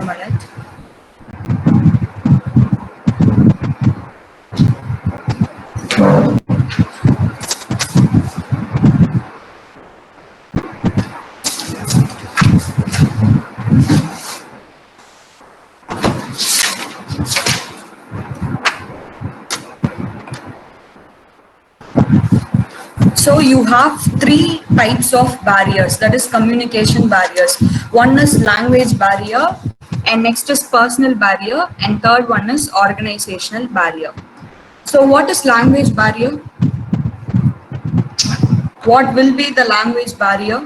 minute. So you have three types of barriers, that is communication barriers. One is language barrier, and next is personal barrier, and third one is organizational barrier. So what is language barrier? What will be the language barrier?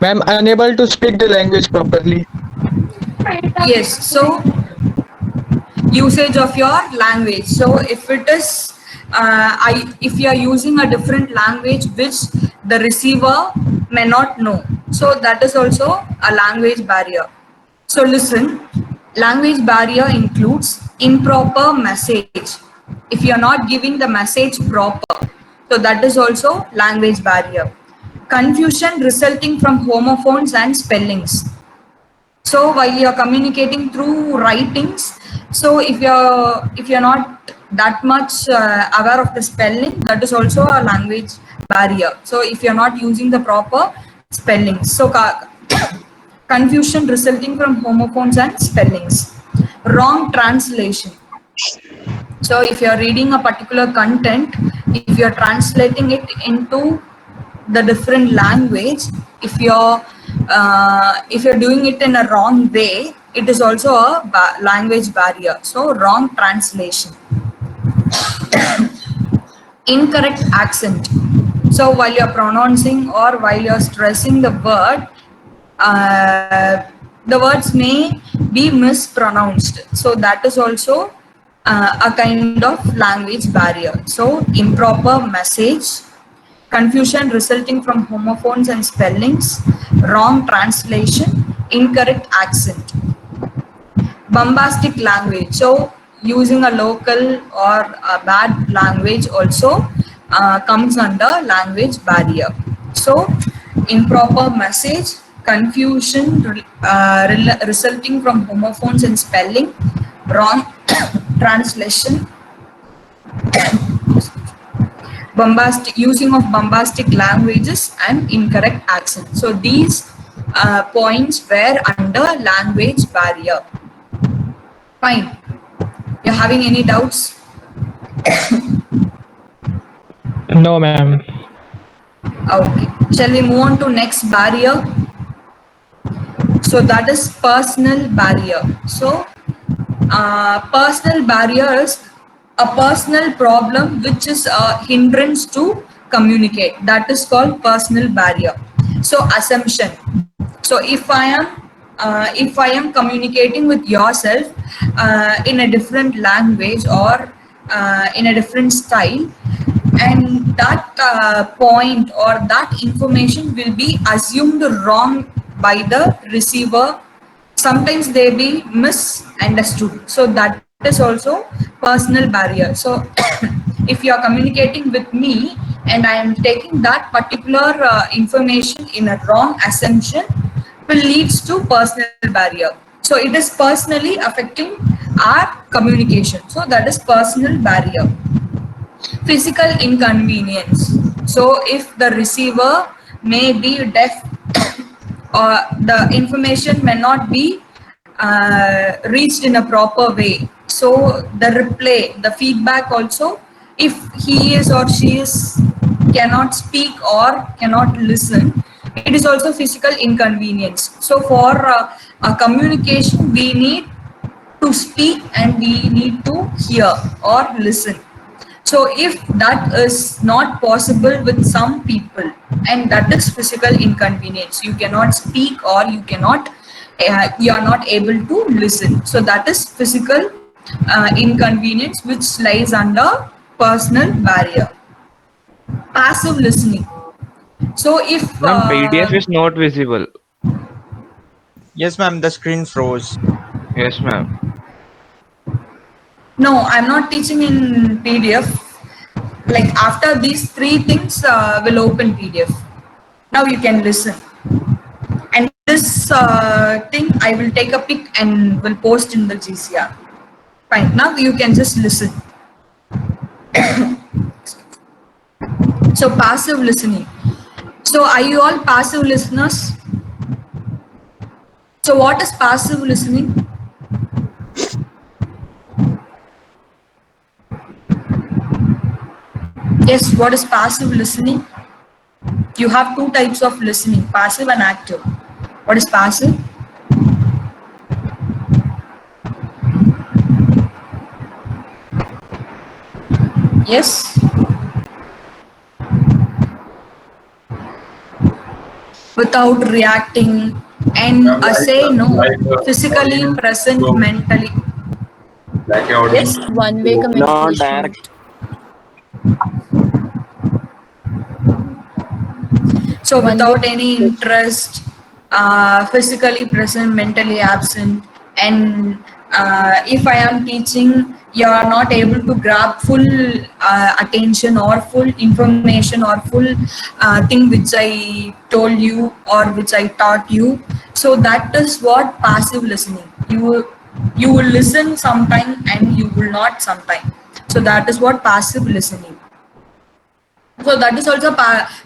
Ma'am, unable to speak the language properly. Yes, so usage of your language. So if it is if you are using a different language which the receiver may not know, so that is also a language barrier. So listen, language barrier includes improper message. If you are not giving the message proper, so that is also language barrier. Confusion resulting from homophones and spellings. So while you're communicating through writings, so if you're not that much aware of the spelling, that is also a language barrier. So if you're not using the proper spellings, so confusion resulting from homophones and spellings. Wrong translation. So if you're reading a particular content, if you're translating it into the different language, if you're doing it in a wrong way, it is also a language barrier. So wrong translation. Incorrect accent. So while you're pronouncing or while you're stressing the word, the words may be mispronounced. So that is also a kind of language barrier. So improper message, confusion resulting from homophones and spellings, wrong translation, incorrect accent. Bombastic language. So using a local or a bad language also comes under language barrier. So improper message, confusion resulting from homophones and spelling, wrong translation, bombastic using of bombastic languages and incorrect accent. So these points were under language barrier. Fine. You're having any doubts? No, ma'am. Okay. Shall we move on to next barrier? So that is personal barrier. So personal barrier is a personal problem which is a hindrance to communicate. That is called personal barrier. So assumption. So if I am communicating with yourself in a different language or in a different style, and that point or that information will be assumed wrong by the receiver. Sometimes they be misunderstood. So that is also personal barrier. So if you are communicating with me and I am taking that particular information in a wrong assumption, will leads to personal barrier. So it is personally affecting our communication. So that is personal barrier. Physical inconvenience. So if the receiver may be deaf or the information may not be reached in a proper way, so the replay, the feedback also, if he is or she is cannot speak or cannot listen, it is also physical inconvenience. So for communication, we need to speak and we need to hear or listen. So if that is not possible with some people, and that is physical inconvenience, you cannot speak or you are not able to listen. So that is physical inconvenience which lies under personal barrier. Passive listening. So if Ma'am, PDF is not visible. Yes, ma'am, the screen froze. Yes, ma'am. no, I'm not teaching in PDF. Like after these three things, will open PDF. Now you can listen. And this this thing I will take a pic and will post in the GCR. Fine. Now you can just listen. So passive listening. So are you all passive listeners? So what is passive listening? Yes, what is passive listening? You have two types of listening, passive and active. What is passive? Yes. Without reacting and say no, physically present, mentally. Yes. One-way Not communication. direct. So One without way any interest, physically present, mentally absent, and if I am teaching, you are not able to grab full attention or full information or full thing which I told you or which I taught you. So that is what passive listening. You will listen sometime and you will not sometime. So that is what passive listening. So that is also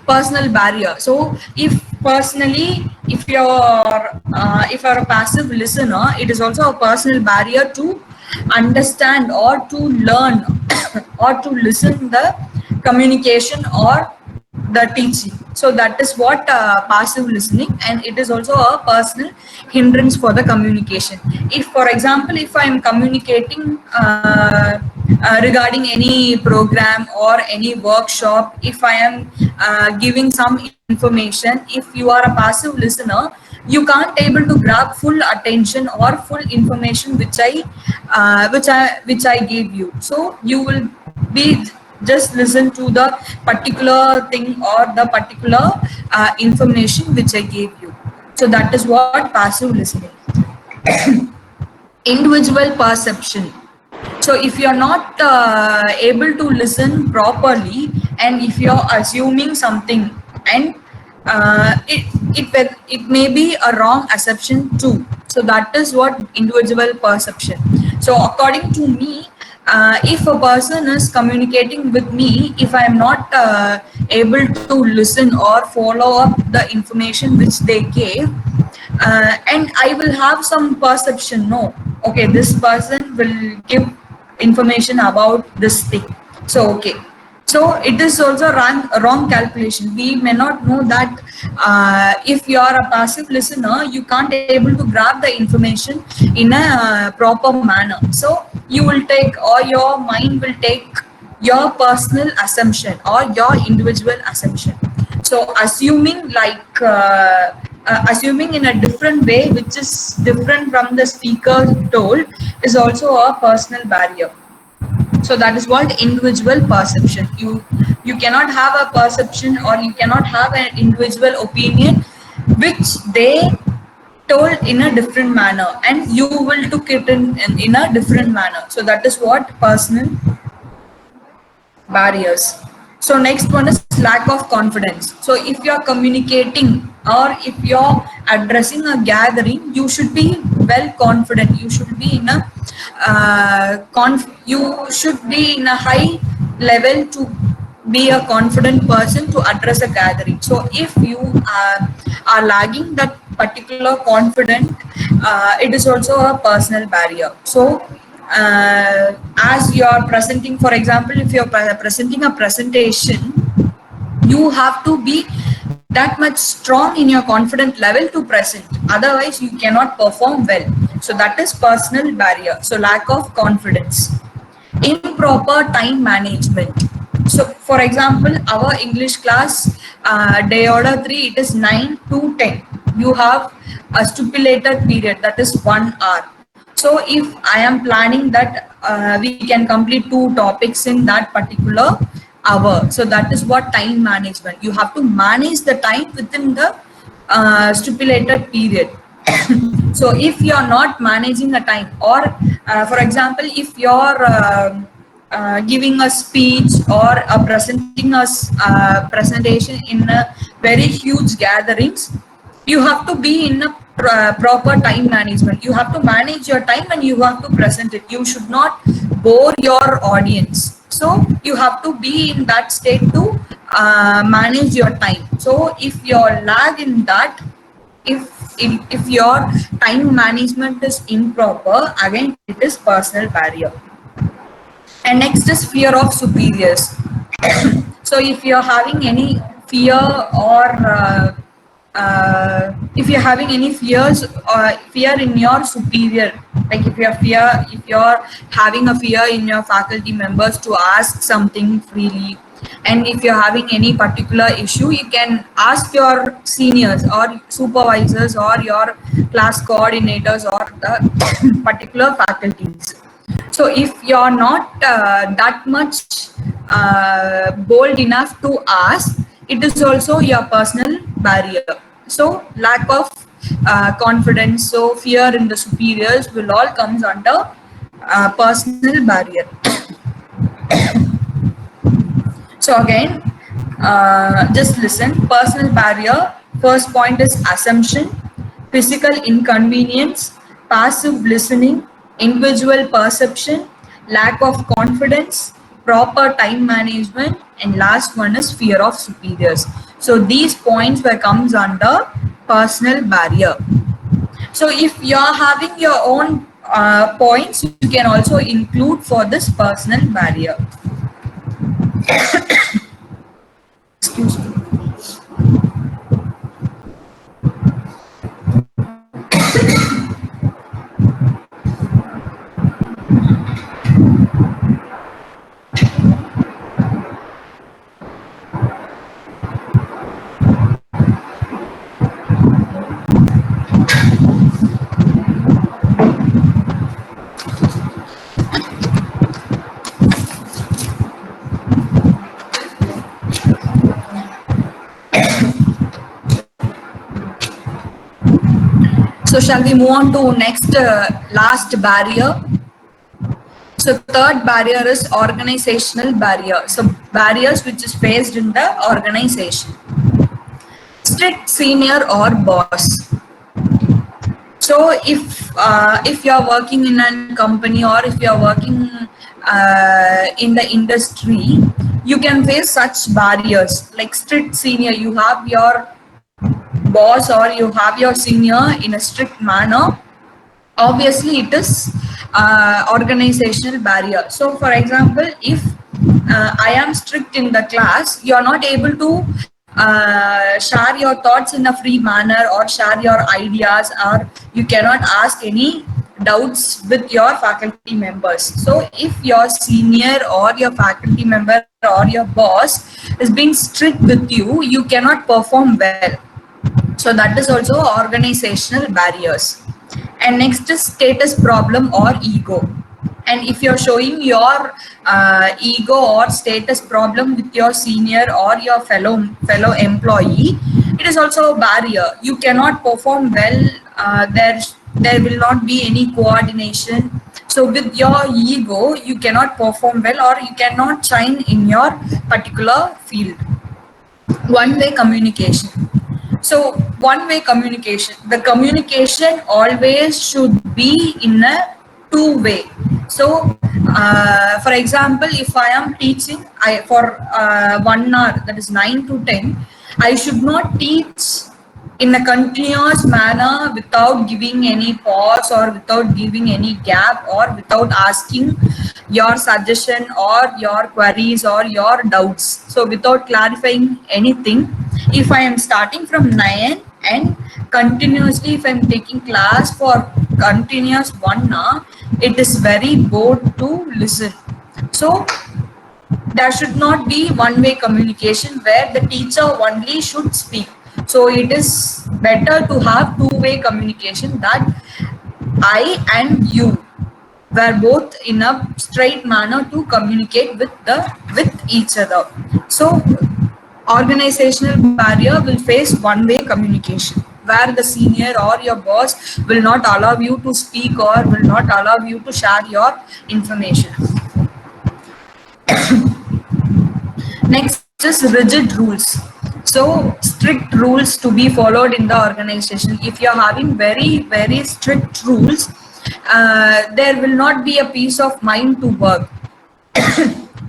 personal barrier. So if personally, if you're a passive listener, it is also a personal barrier to understand or to learn or to listen the communication or the teaching. So that is what passive listening, and it is also a personal hindrance for the communication. If for example, if I am communicating regarding any program or any workshop, if I am giving some information, if you are a passive listener, you can't able to grab full attention or full information which I gave you. So you will be just listen to the particular thing or the particular information which I gave you. So that is what passive listening. Individual perception. So if you're not able to listen properly, and if you're assuming something, and it may be a wrong assumption too. So that is what individual perception. So according to me, if a person is communicating with me, if I am not able to listen or follow up the information which they gave, and I will have some perception. No, okay, this person will give information about this thing. So okay, so it is also wrong calculation. We may not know that if you are a passive listener, you can't able to grab the information in a proper manner. So you will take, or your mind will take your personal assumption or your individual assumption. So assuming assuming in a different way, which is different from the speaker told, is also a personal barrier. So that is what individual perception. You cannot have a perception, or you cannot have an individual opinion which they told in a different manner, and you will took it in a different manner. So that is what personal barriers. So next one is lack of confidence. So if you're communicating or if you're addressing a gathering, you should be well confident. You should be in a you should be in a high level to be a confident person to address a gathering. So if you are lagging that particular confident, it is also a personal barrier. So as you are presenting, for example, if you're presenting a presentation, you have to be that much strong in your confident level to present, otherwise you cannot perform well. So that is personal barrier. So lack of confidence. Improper time management. So for example, our English class, day order 3, it is 9 to 10. You have a stipulated period, that is 1 hour. So if I am planning that we can complete 2 topics in that particular hour, so that is what time management. You have to manage the time within the stipulated period. So if you are not managing the time, or for example, if you're giving a speech or presenting a presentation in a very huge gatherings, you have to be in a proper time management. You have to manage your time and you have to present it. You should not bore your audience, so you have to be in that state to manage your time. So if you're lag in that, if your time management is improper, again it is personal barrier. And next is fear of superiors. So if you're having any fear or if you're having any fears or fear in your superior, like if you're having a fear in your faculty members to ask something freely, and if you're having any particular issue, you can ask your seniors or supervisors or your class coordinators or the particular faculties. So if you're not that much bold enough to ask, it is also your personal barrier. So lack of confidence, so fear in the superiors will all comes under personal barrier. So again, just listen. Personal barrier. First point is assumption, physical inconvenience, passive listening, individual perception, lack of confidence, proper time management, and last one is fear of superiors. So these points were comes under personal barrier. So if you're having your own points, you can also include for this personal barrier. Excuse me. So shall we move on to next last barrier? So third barrier is organizational barrier. So barriers which is faced in the organization. Strict senior or boss. So if you are working in a company or if you are working in the industry, you can face such barriers like strict senior. You have your boss or you have your senior in a strict manner. Obviously it is organizational barrier. So for example, if I am strict in the class, you are not able to share your thoughts in a free manner or share your ideas, or you cannot ask any doubts with your faculty members. So if your senior or your faculty member or your boss is being strict with you, you cannot perform well. So that is also organizational barriers. And next is status problem or ego. And if you're showing your ego or status problem with your senior or your fellow employee, it is also a barrier. You cannot perform well. There will not be any coordination. So with your ego, you cannot perform well or you cannot shine in your particular field. One-way communication. So one-way communication, the communication always should be in a two-way. So for example, if I am teaching for 1 hour, that is 9 to 10, I should not teach in a continuous manner without giving any pause or without giving any gap or without asking your suggestion or your queries or your doubts. So without clarifying anything, if I am starting from 9 and continuously if I am taking class for continuous 1 hour, it is very bored to listen. So there should not be one-way communication where the teacher only should speak. So it is better to have two-way communication, that I and you were both in a straight manner to communicate with each other. So organizational barrier will face one-way communication where the senior or your boss will not allow you to speak or will not allow you to share your information. Next is rigid rules. So strict rules to be followed in the organization. If you're having very strict rules, there will not be a peace of mind to work.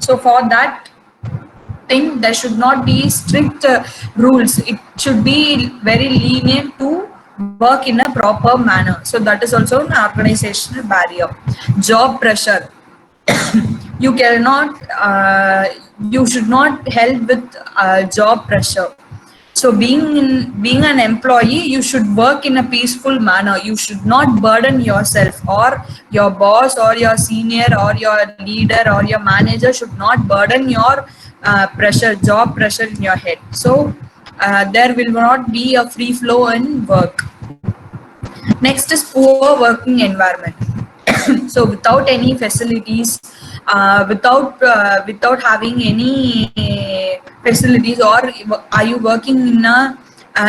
So for that thing, there should not be strict rules. It should be very lenient to work in a proper manner. So that is also an organizational barrier. Job pressure. You cannot, you should not help with job pressure. So being an employee, you should work in a peaceful manner. You should not burden yourself, or your boss or your senior or your leader or your manager should not burden your job pressure in your head. So there will not be a free flow in work. Next is poor working environment. So without any facilities, without having any facilities, or are you working in a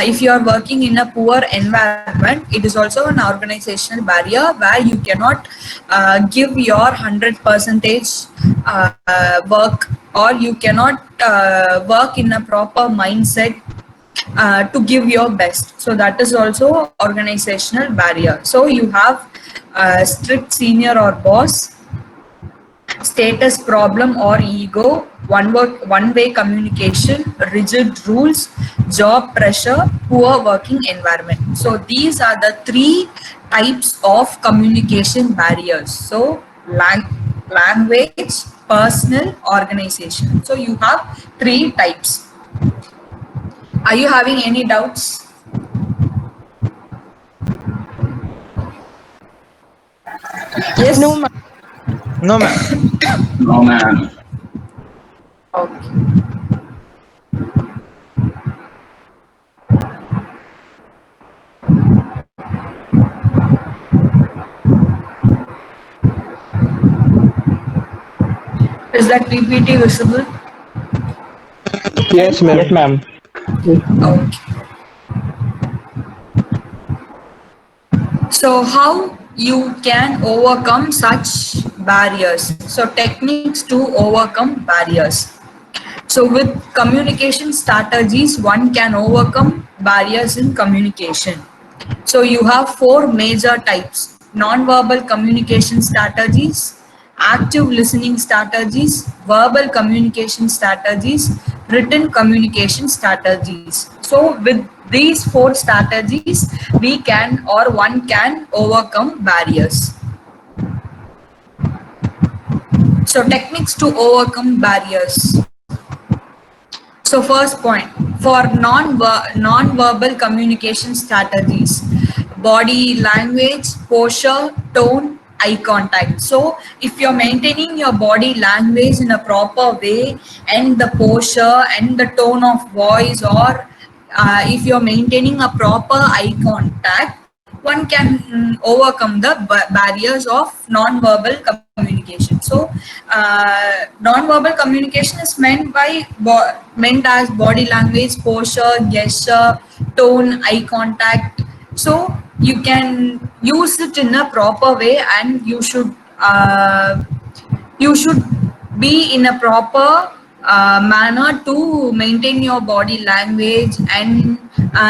if you are working in a poor environment, it is also an organizational barrier where you cannot give your 100% work, or you cannot work in a proper mindset to give your best. So that is also organizational barrier. So you have strict senior or boss, status problem or ego, one way communication, rigid rules, job pressure, poor working environment. So these are the 3 types of communication barriers. So language, personal, organization. So you have 3 types. Are you having any doubts? Yes? No, ma'am. No, ma'am. No, ma'am. Okay. Is that PPT visible? Yes, ma'am. Yes, ma'am. Okay. So how you can overcome such barriers? So techniques to overcome barriers. So with communication strategies, one can overcome barriers in communication. So you have 4 major types: non-verbal communication strategies, active listening strategies, verbal communication strategies, written communication strategies. So with these 4 strategies, we can, or one can, overcome barriers. So techniques to overcome barriers. So first point, for non-verbal communication strategies: body language, posture, tone, eye contact. So if you're maintaining your body language in a proper way, and the posture and the tone of voice, or if you're maintaining a proper eye contact, one can overcome the barriers of non-verbal communication. So non-verbal communication is meant as body language, posture, gesture, tone, eye contact. So you can use it in a proper way, and you should be in a proper manner to maintain your body language. And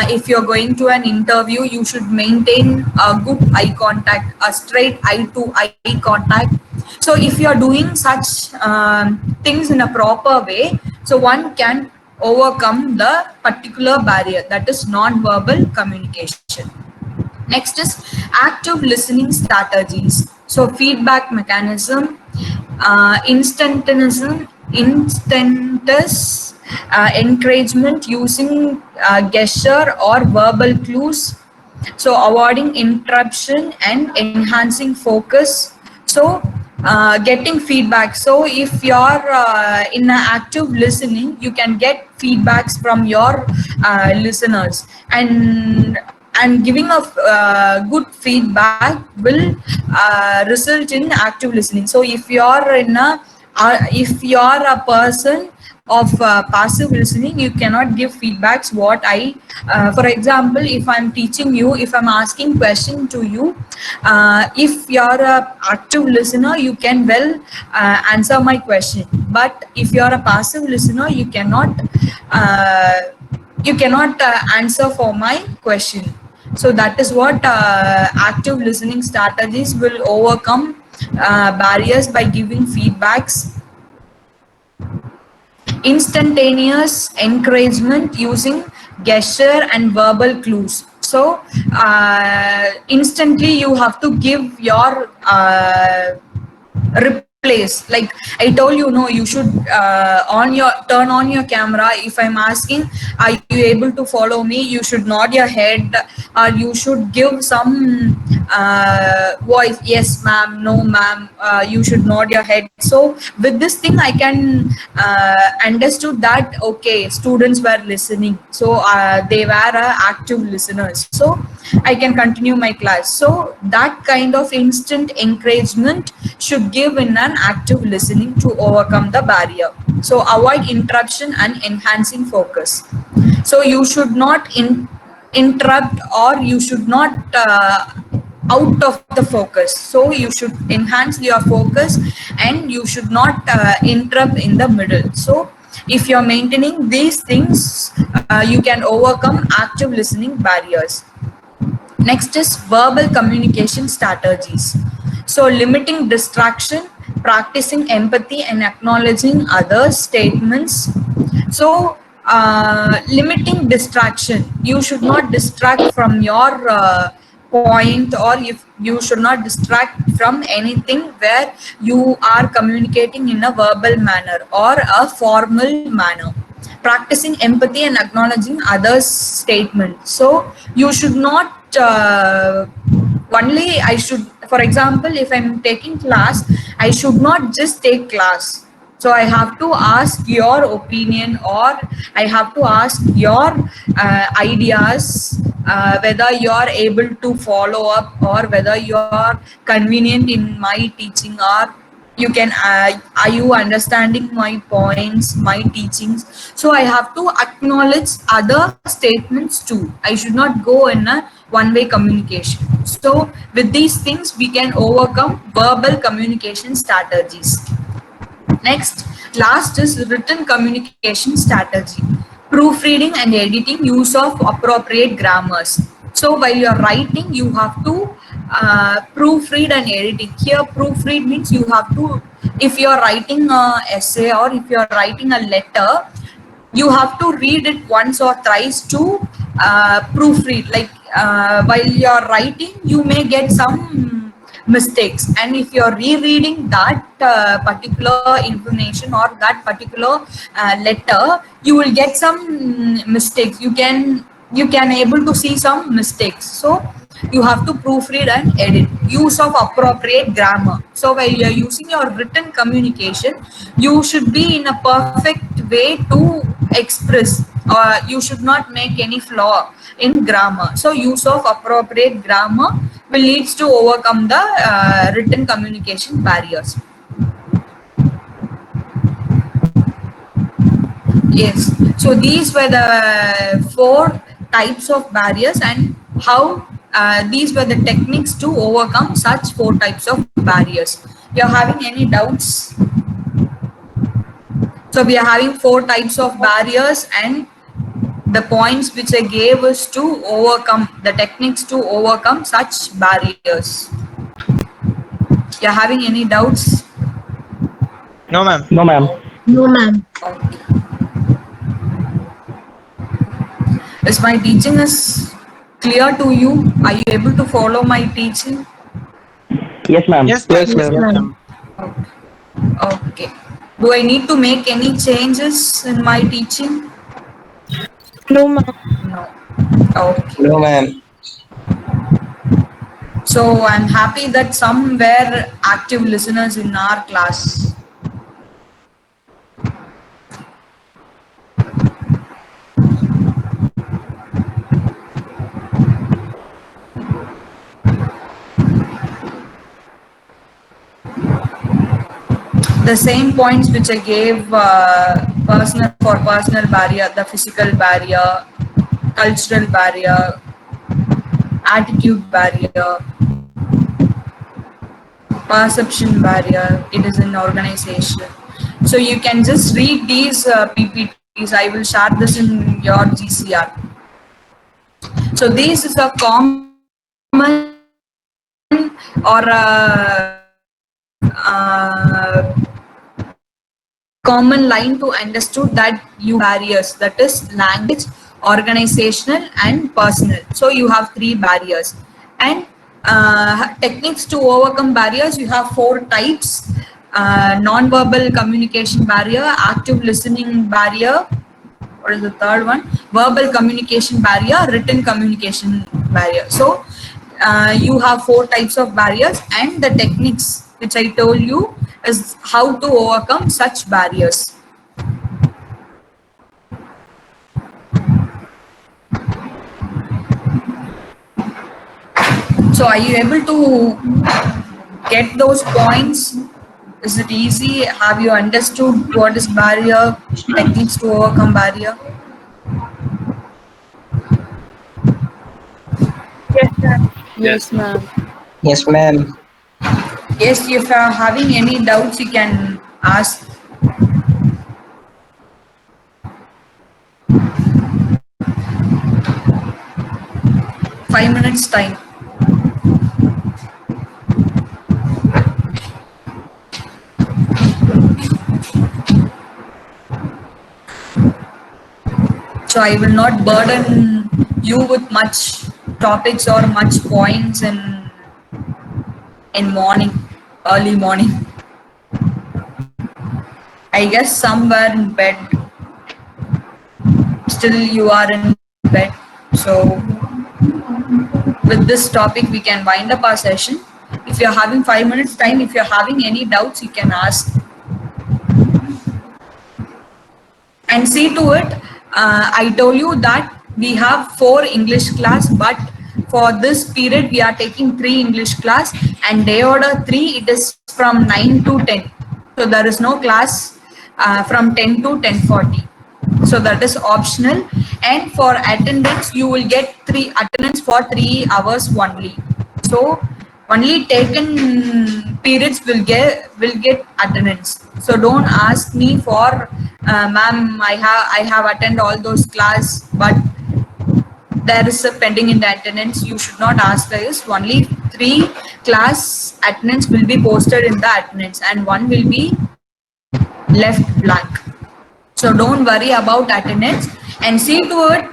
if you're going to an interview, you should maintain a good eye contact, a straight eye to eye contact. So if you're doing such things in a proper way, so one can overcome the particular barrier, that is non-verbal communication. Next is active listening strategies. So feedback mechanism, instantaneous encouragement using gesture or verbal clues. So avoiding interruption and enhancing focus. So getting feedback. So if you're in active listening, you can get feedbacks from your listeners, and giving a good feedback will result in active listening. So if you're a person of passive listening, you cannot give feedbacks. For example, if I'm teaching you, if I'm asking question to you, if you're a active listener, you can well answer my question. But if you're a passive listener, you cannot you cannot answer for my question. So that is what active listening strategies will overcome barriers by giving feedbacks, instantaneous encouragement using gesture and verbal clues. So instantly you have to give your replace. Like I told you, no, you should turn on your camera. If I'm asking, are you able to follow me, you should nod your head, or you should give some voice, yes ma'am, no ma'am, you should nod your head. So with this thing I can understood that okay, students were listening, so they were active listeners, so I can continue my class. So that kind of instant encouragement should give in an active listening to overcome the barrier. So avoid interruption and enhancing focus. So you should not interrupt, or you should not out of the focus. So you should enhance your focus, and you should not interrupt in the middle. So if you're maintaining these things, you can overcome active listening barriers. Next is verbal communication strategies. So limiting distraction, practicing empathy and acknowledging others' statements. So limiting distraction, you should not distract from your point, or if you should not distract from anything where you are communicating in a verbal manner or a formal manner. Practicing empathy and acknowledging others' statement. So you should not only I should, for example, if I'm taking class, I should not just take class. So I have to ask your opinion, or I have to ask your ideas, whether you are able to follow up, or whether you are convenient in my teaching, or you can are you understanding my points, my teachings. So I have to acknowledge other statements too. I should not go in a one-way communication. So with these things we can overcome verbal communication strategies. Next, last is written communication strategy. Proofreading and editing, use of appropriate grammars. So while you're writing, you have to proofread and editing. Here, proofread means you have to, if you're writing an essay or if you're writing a letter, you have to read it once or thrice to proofread. Like while you're writing, you may get some mistakes, and if you're rereading that particular information or that particular letter, you will get some mistakes. You can able to see some mistakes. So you have to proofread and edit. Use of appropriate grammar. So while you're using your written communication, you should be in a perfect way to express, or you should not make any flaw in grammar. So use of appropriate grammar will leads to overcome the written communication barriers. Yes, so these were the 4 types of barriers, and how these were the techniques to overcome such 4 types of barriers. You're having any doubts? So we are having 4 types of barriers, and the points which I gave is to overcome, the techniques to overcome such barriers. You're having any doubts? No, ma'am. No, ma'am. No, ma'am. Okay. Is my teaching is clear to you? Are you able to follow my teaching? Yes, ma'am. Yes, ma'am. Yes, ma'am. Yes, ma'am. Okay. Do I need to make any changes in my teaching? No, ma'am. No. Okay. No, ma'am. So I'm happy that some were active listeners in our class. The same points which I gave personal barrier, the physical barrier, cultural barrier, attitude barrier, perception barrier, it is an organization. So you can just read these PPTs. I will share this in your GCR. So this is a common or common line to understood that you barriers, that is language, organizational and personal. So you have three barriers, and techniques to overcome barriers, you have four types: non-verbal communication barrier, active listening barrier, what is the third one, verbal communication barrier, written communication barrier. So you have four types of barriers, and the techniques which I told you is how to overcome such barriers. So are you able to get those points? Is it easy? Have you understood what is barrier, techniques to overcome barrier? Yes, ma'am. Yes, ma'am. Yes, ma'am. Yes, if you are having any doubts, you can ask. Five minutes time. So I will not burden you with much topics or much points in morning, early morning. I guess somewhere in bed. Still you are in bed. So with this topic we can wind up our session. If you're having 5 minutes time, if you're having any doubts, you can ask. And see to it, I told you that we have 4 English class, but for this period we are taking 3 English class, and day order 3 it is from 9 to 10. So there is no class from 10 to 10:40. So that is optional, and for attendance you will get 3 attendance for 3 hours only. So only taken periods will get attendance. So don't ask me for ma'am, I have attended all those class, but there is a pending in the attendance. You should not ask this. Only 3 class attendance will be posted in the attendance, and 1 will be left blank. So don't worry about attendance, and see to it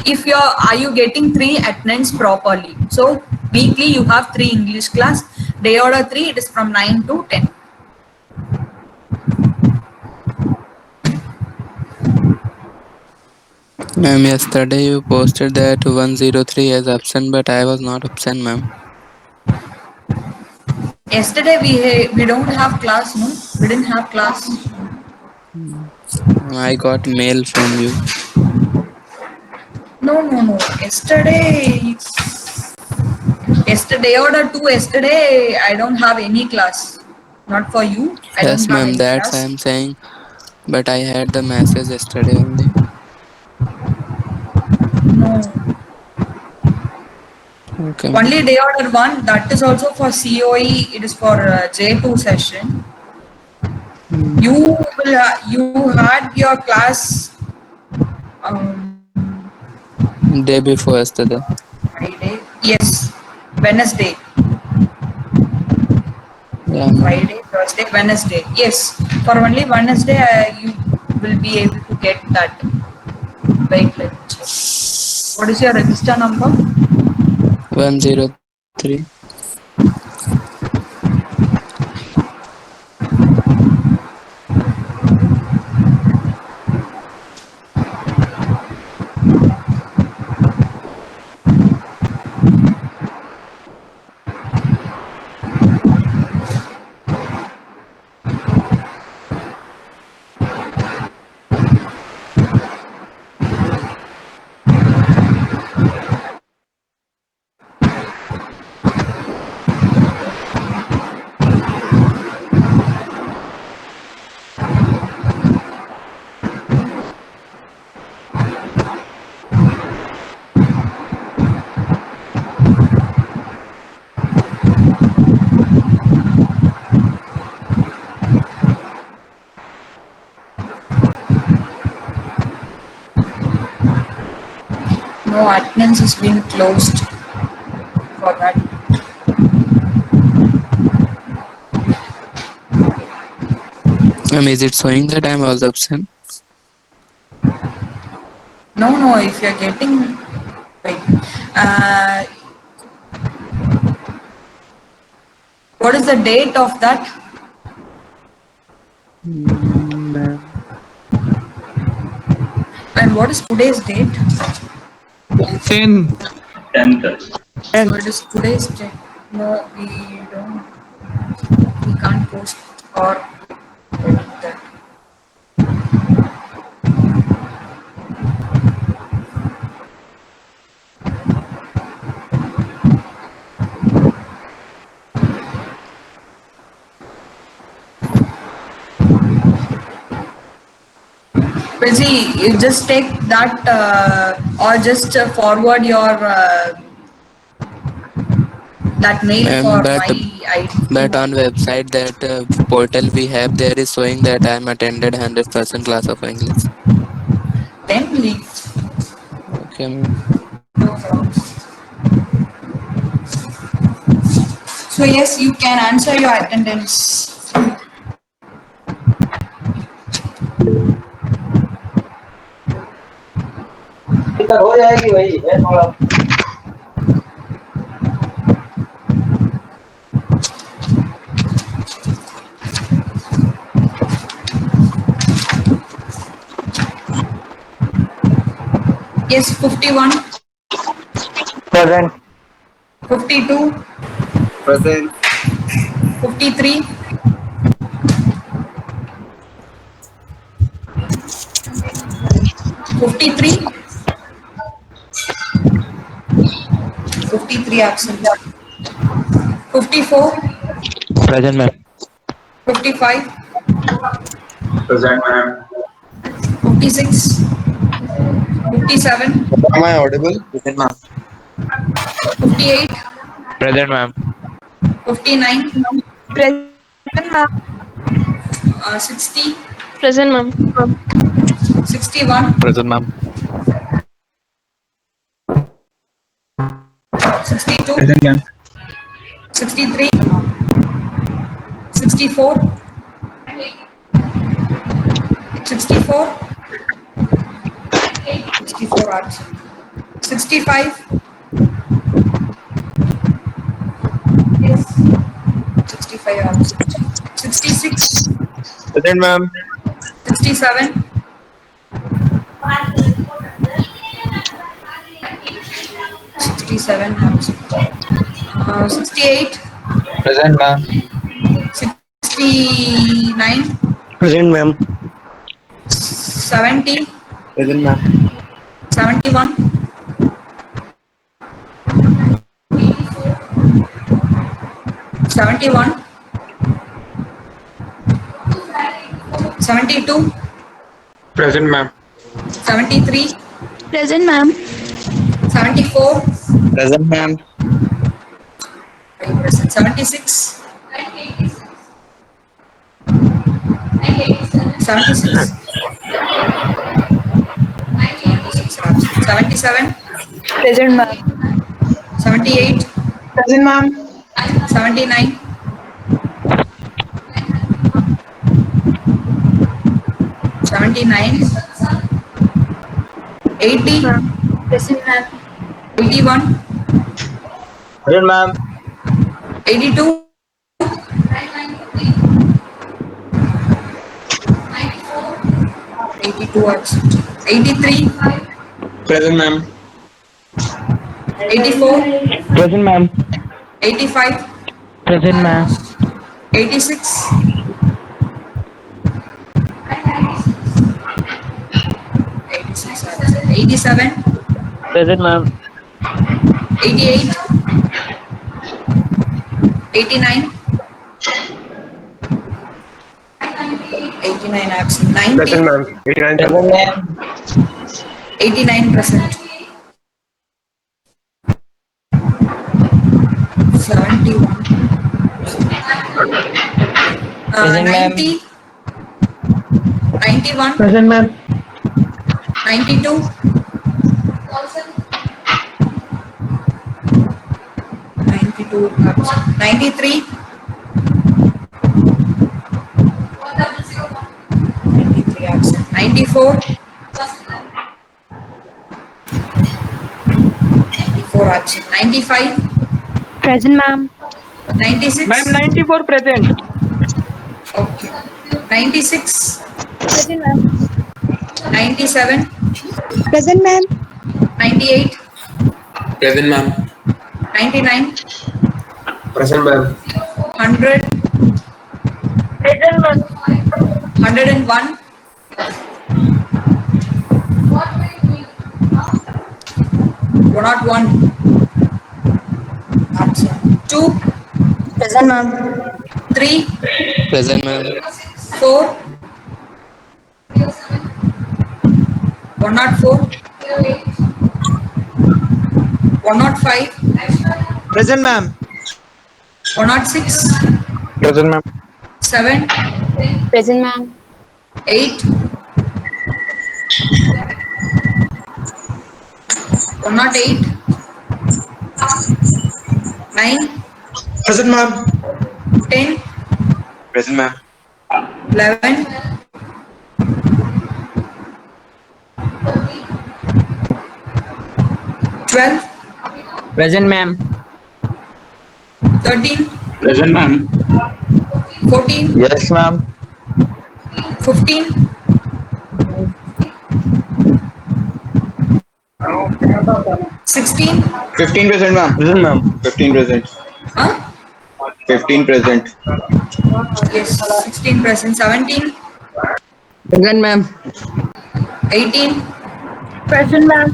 if are you getting 3 attendance properly. So weekly you have 3 English class. Day order 3 it is from 9 to 10. Ma'am, yesterday you posted that 103 as absent, but I was not absent, ma'am. Yesterday we don't have class, no? We didn't have class. I got mail from you. No. Yesterday order 2, yesterday I don't have any class. Not for you. I don't Yes, have ma'am, any that's I class. am saying, but I had the message yesterday only. No. Okay, ma'am. Only day order 1, that is also for COE, it is for J2 session. You had your class Day before yesterday. Friday. Yes, Wednesday. Yeah, ma'am. Friday, Thursday, Wednesday. Yes, for only Wednesday you will be able to get that. Wait, let me check. What is your register number? 103. No, attendance has been closed for that. Is it showing that I am also absent? No, if you're getting, wait, uh, what is the date of that? Ma'am. And what is today's date? 10th. So it is today's date. No, we don't, we can't post or edit that. Well, see, you just take that or just forward your that mail for But my ID. but on website that portal we have there is showing that I am attended 100% class of English. Then leave. Okay, ma'am. No problem. So yes, you can answer your attendance. हो जाएगी भाई है थोड़ा Yes, 51, present 52, Present. 53, 53, 53 absent. 54, present ma'am 55, Present, ma'am. 56, 57, Am I audible? present ma'am 58, Present, ma'am. 59, Present, ma'am. 60, Present, ma'am. 61, Present, ma'am. 62, Present, ma'am. 63, 64, 64, 64 absent. 65, yes, 65 absent. 66, Present, ma'am. 67, 67 absent. 68, Present, ma'am. 69, present ma'am 70, Present, ma'am. 71, 71, 72, Present, ma'am. 73, Present, ma'am. 74, Present, ma'am. 76, 76, 77, Present, ma'am. 78, Present, ma'am. 79, 79, 80, Present, ma'am. 81, Present, ma'am. 82, 82 absent. 83, Present, ma'am. 84, present ma'am 85, present ma'am 86, 86 absent. 87, present ma'am 88, 89, 89 absent. 90, Present, ma'am. 89. present ma'am 89 present. 71. Present, ma'am. 90, 91, present ma'am 92, 92 absent. 93. 93 absent. 94. 94 absent. 95. Present, ma'am. 96. Ma'am, 94 present. Okay. 96. Present, ma'am. 97. Present, ma'am. 98. Present, ma'am. 99. Present, ma'am. 100. 101. 101. Absent. 2. Present, ma'am. 3. Present, ma'am. 4. 104. 105. Present, ma'am. 106. Present, ma'am. 7. Present, ma'am. 8. 108. 9. Present, ma'am. 10. Present, ma'am. 11. 12. Present, ma'am. 13. Present, ma'am. 14. Yes, ma'am. 15. 16. 15 present, ma'am. Present, ma'am. 15 present. Huh? 15 present. Yes, 16 present. 17. Present, ma'am. 18. Present, ma'am.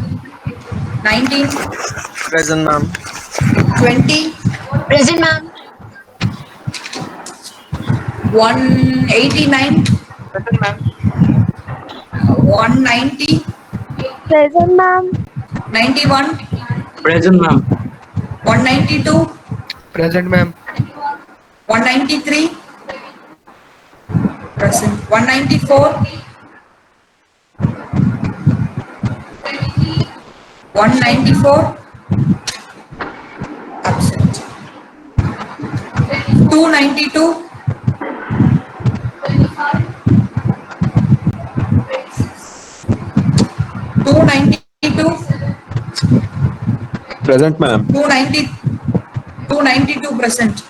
19. Present, ma'am. 20. Present, ma'am. 189. 190. Present, ma'am. 91. Present, ma'am. 192. Present, ma'am. 193. Present. 194. 194. Absent. 292. 292. Present, ma'am. 292 present.